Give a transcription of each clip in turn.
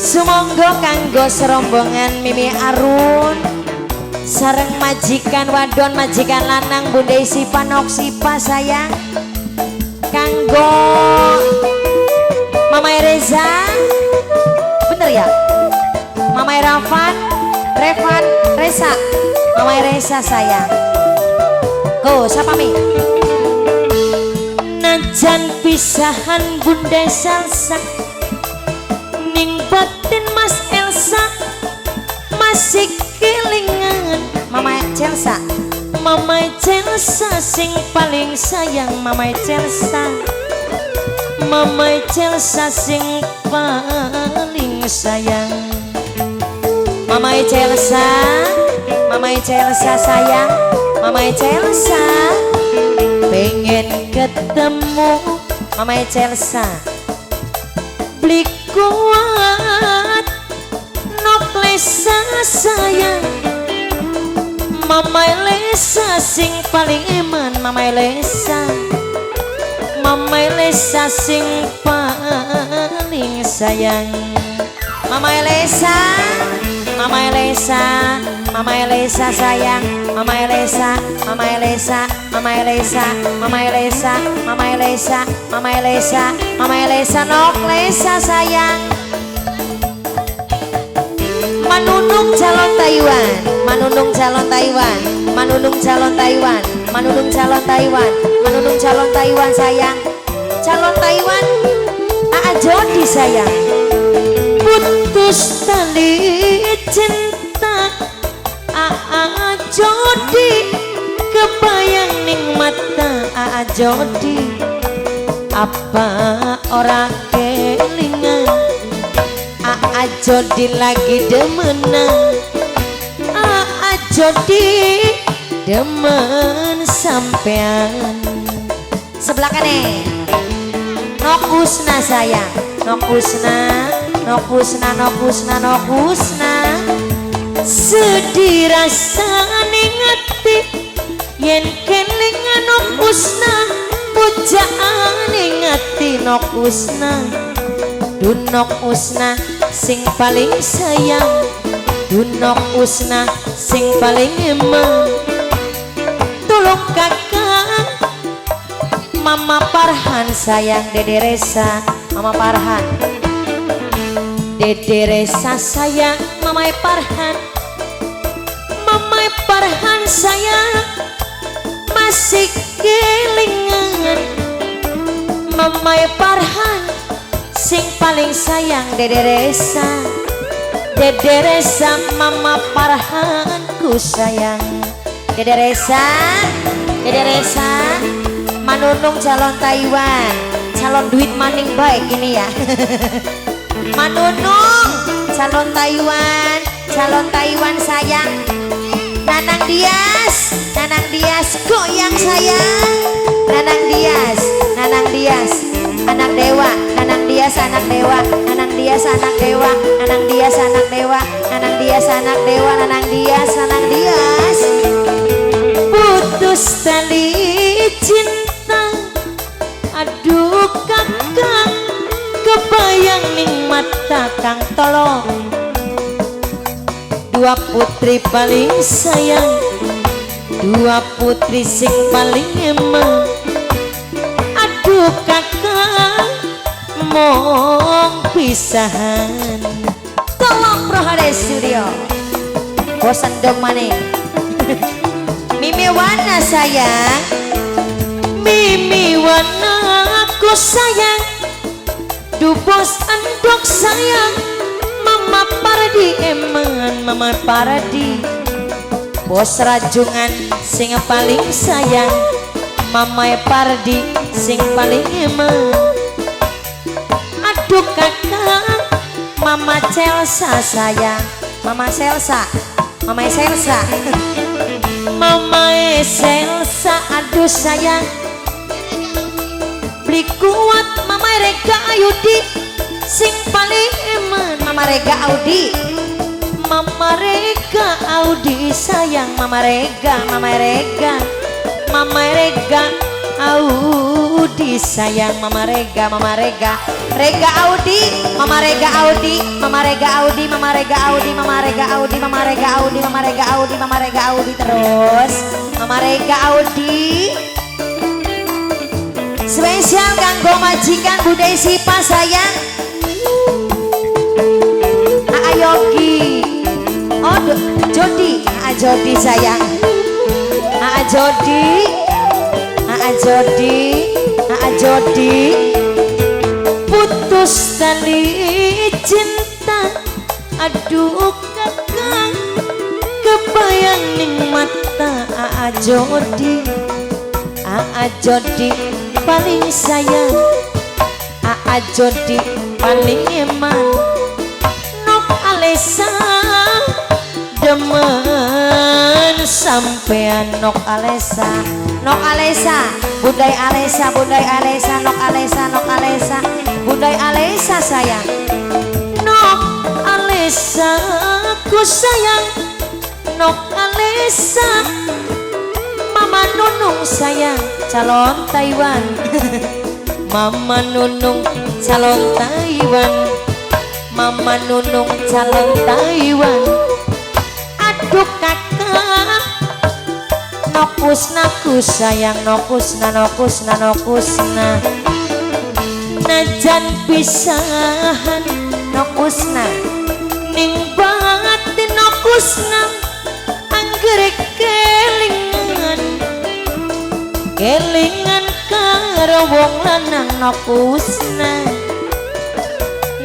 Sumangga kanggo serombongan Mimi Arun sareng majikan wadon majikan lanang Bunda Sipa Noksipa sayang. Kanggo Mamai Reza, bener ya? Mamai Revan, Reza, Mamai Reza sayang. Go, siapa Mi? Najan pisahan Bunda Salsa, ning batin Mas Elsa masih kelingan. Mama Celsa, Mama Celsa sing paling sayang. Mama Celsa, Mama Celsa sing paling sayang. Mama Celsa, Mama Celsa sayang. Mama Celsa pengen ketemu. Mama Celsa beli kuat Noklesa sayang. Mama Elesa sing paling eman. Mama Elesa, Mama Elesa sing paling sayang. Mama Elesa, Mama Elesa, Mama Elesa sayang. Mama Elesa, Mama Elesa, Mama Elesa, Mama Elesa, Mama Elesa, Mama Elesa, Mama Elesa Noklesa sayang. Manunung calon Taiwan, Manunung calon Taiwan, Manunung calon Taiwan, Manunung calon Taiwan, Manunung calon Taiwan sayang. Calon Taiwan Aa Jodi sayang. Putus tali cinta Aa Jodi, kebayang ning mata Aa Jodi. Apa ora kelingan Aa Jodi lagi demenan. Aa Jodi demen sampean. Sebelah kanan Nokusna sayang. Nokusna, Nokusna, Nokusna, Nokusna. Sedih rasa ning ati yen kelingan Nokusna. Pujaan ning ati Nokusna. Dunok Usna sing paling sayang. Dunok Usna sing paling emang. Tolong kakak Mama Parhan sayang. Dede Resa, Mama Parhan. Dede Resa sayang. Mama Parhan, Mama Parhan sayang. Masih kelingan Mama Parhan sing paling sayang. Dede Resa, Dede Resa, Mama Parhan ku sayang. Dede Resa, Dede Resa, Manunung calon Taiwan, calon duit maning baik ini ya. Manunung calon Taiwan, calon Taiwan sayang. Nanang Dias, Nanang Dias goyang sayang. Nanang Dias, Nanang Dias, anak dewa. Nanang Dias anak dewa. Nanang Dias anak dewa. Nanang Dias anak dewa. Nanang Dias anak dewa. Nanang Dias, Nanang Dias. Putus tali cinta, aduh kakak, kebayang ning mata Kang tolong. Dua putri paling sayang, dua putri sing paling emang. Aduh kakak, mong pisahan. Tolong Prohade Studio. Bosan dong maning. Mimi Wana sayang. Mimi Wana aku sayang. Dubos andok sayang. Mama Pardi eman. Mama Pardi bos rajungan sing paling sayang. Mama Pardi sing paling eman. Aduh kakak, Mama Celsa sayang. Mama Celsa, Mama Celsa, Mama Celsa, aduh sayang. Beli kuat Mama Rega Ayudi sing paling eman. Mama Rega Audi, Mama Rega Audi sayang. Mama Rega, Mama Rega, Mama Rega Audi sayang Mama Rega Rega Audi Mama Rega Audi Mama Rega Audi Mama Rega Audi Mama Rega Audi Mama Rega Audi Mama Rega Audi Mama Rega Audi terus Mama Rega Audi spesial kanggo majikan Bude Sipa sayang Yogi oh Jodi Jodi sayang Jodi putus tali cinta aduh kakang kebayang ning mata Jodi paling sayang Jodi paling eman nok Alesa demen sampean nok Alesa budai Alesa nok Alesa budai Alesa sayang nok Alesa ku sayang nok Alesa Mama Nunung sayang calon Taiwan Mama Nunung calon Taiwan Mama Nunung calon Taiwan aduh kakak nokusna ku sayang nokusna najan pisahan nokusna ning batin nokusna anggerek kelingan karo wong lanang nokusna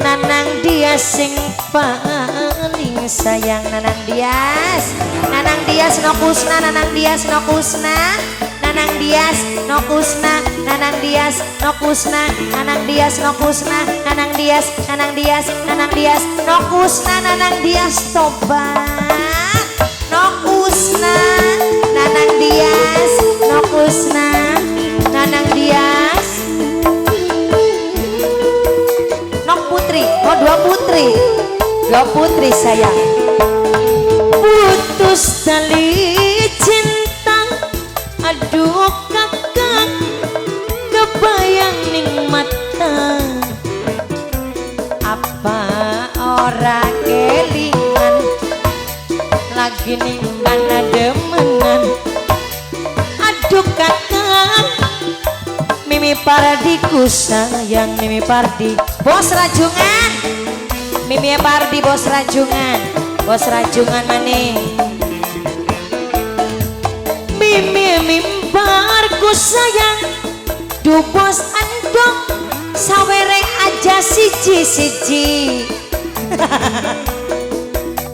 Nanang Dias sing paling sayang Nanang Dias nokusna Nanang Dias nokusna Nanang Dias nokusna Nanang Dias nokusna Nanang Dias nokusna Nanang Dias nokusna Nanang Dias tobat nokusna Nanang Dias nokusna Nanang Dias dua putri sayang putus tali cinta aduh kakak kebayang ning mata apa ora kelingan lagi ning kana demenan aduh kakak Mimi Pardiku sayang Mimi Pardi bos rajungan Mimi Pardi bos rajungan maning Mimi Parku sayang du bos andong sawereng aja siji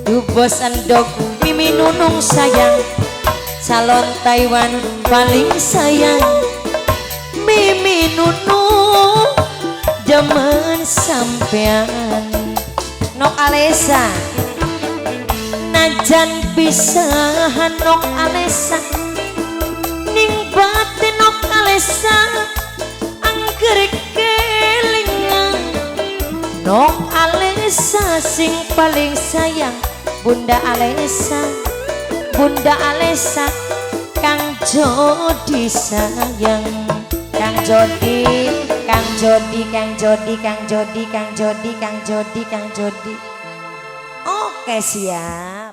du bos andong Mimi Nunung sayang calon Taiwan paling sayang Mimi Nunung demen sampean nok Alesa najan pisahan nok Alesa ning batin nok Alesa angger kelingan nok Alesa sing paling sayang Bunda Alesa Kang Jodi sayang Kang Jodi. Oke siap.